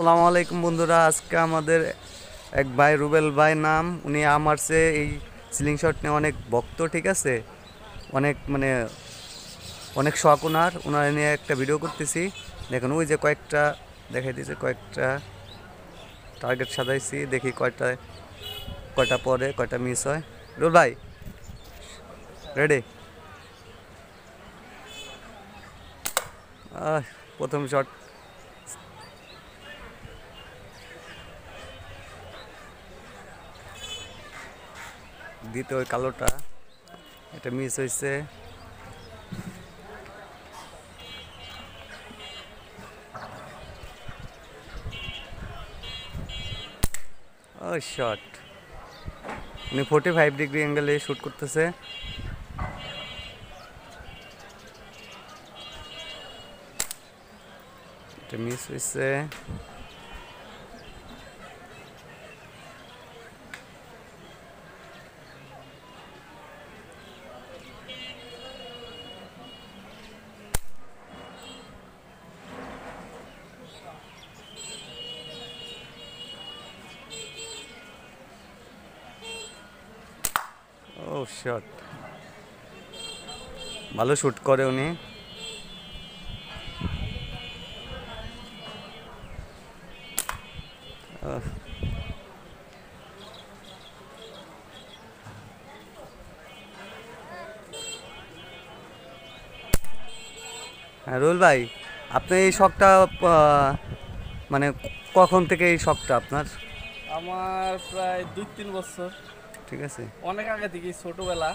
আসসালামু আলাইকুম বন্ধুরা, আজকে আমাদের এক ভাই রুবেল ভাই নাম, উনি আমার চেয়ে এই স্লিংশট নিয়ে অনেক ভক্ত। ঠিক আছে, অনেক অনেক শখ ওনার নিয়ে একটা ভিডিও করতেছি। দেখুন ওই যে কয়েকটা দেখাই দিয়েছে, কয়েকটা টার্গেট সাজাইছি, দেখি কয়টা পরে কয়টা মিস হয়। রুবেল ভাই রেডি? প্রথম শট দিতে ওই কালোটা, এটা মিস হয়েছে। ও শট, উনি 45 ডিগ্রি অ্যাঙ্গেলে শ্যুট করতেছে। এটা মিস হয়েছে। ও শট, ভালো শ্যুট করে উনি। হ্যাঁ রুল ভাই, আপনি এই শখটা মানে কখন থেকে এই শখটা আপনার? আমার প্রায় 2-3 বছর। ঠিক আছে, অনেক আগে থেকে, ছোটবেলা।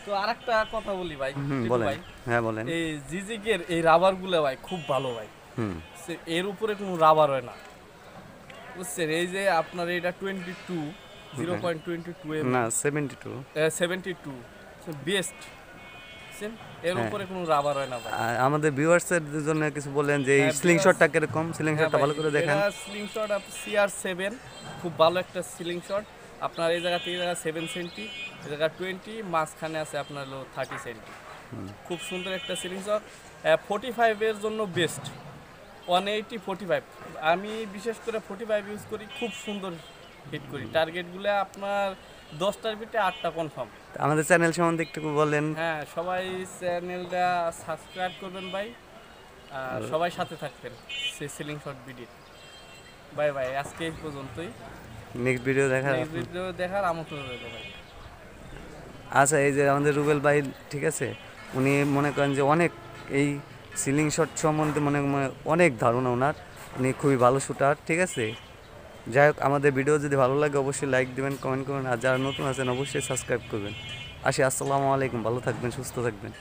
তো আরেকটা কথা বলি ভাই, বলেন। ভাই হ্যাঁ বলেন। এই জিজিকের এই রাবারগুলো ভাই খুব ভালো ভাই। এর উপরে কোনো রাবার হয় না, বুঝছেন? এই যে আপনার এটা 0.22 না 72 বেস্ট, এর উপরে কোনো রাবার হয় না ভাই। আমাদের ভিউয়ার্সের জন্য কিছু বলেন যে এই স্লিংশটটা কিরকম, স্লিংশটটা ভালো করে দেখেন। স্লিংশট CR7 খুব ভালো একটা স্লিংশট। আপনার এই জায়গা থেকে এই জায়গা 7 সেন্টি, এই জায়গা 20, মাঝখানে আছে আপনার 30 সেন্টি। খুব সুন্দর একটা স্লিংশট। 45 এর জন্য বেস্ট। 180 45 আমি বিশেষ করে 45 ইউজ করি, খুব সুন্দর হিট করি। টার্গেটগুলো আপনার 10টার ভিতরে 8টা কনফার্ম। আমাদের চ্যানেল সম্বন্ধে একটু বলেন। হ্যাঁ, সবাই চ্যানেলটা সাবস্ক্রাইব করবেন ভাই, আর সবাই সাথে থাকবেন সেই স্লিংশট ভিডিও। বাই বাই, আজকে এই পর্যন্তই। নেক্সট ভিডিও দেখার আমন্ত্রণ রইল ভাই। আচ্ছা, এই যে আমাদের রুবেল ভাই, ঠিক আছে, উনি মনে করেন যে অনেক এই স্লিংশট সম্বন্ধে অনেক ধারণা ওনার, উনি খুবই ভালো শুটার। ঠিক আছে, যাই হোক, আমাদের ভিডিও যদি ভালো লাগে অবশ্যই লাইক দিবেন, কমেন্ট করবেন, আর যারা নতুন আছেন অবশ্যই সাবস্ক্রাইব করবেন। আসসালামু আলাইকুম, ভালো থাকবেন, সুস্থ থাকবেন।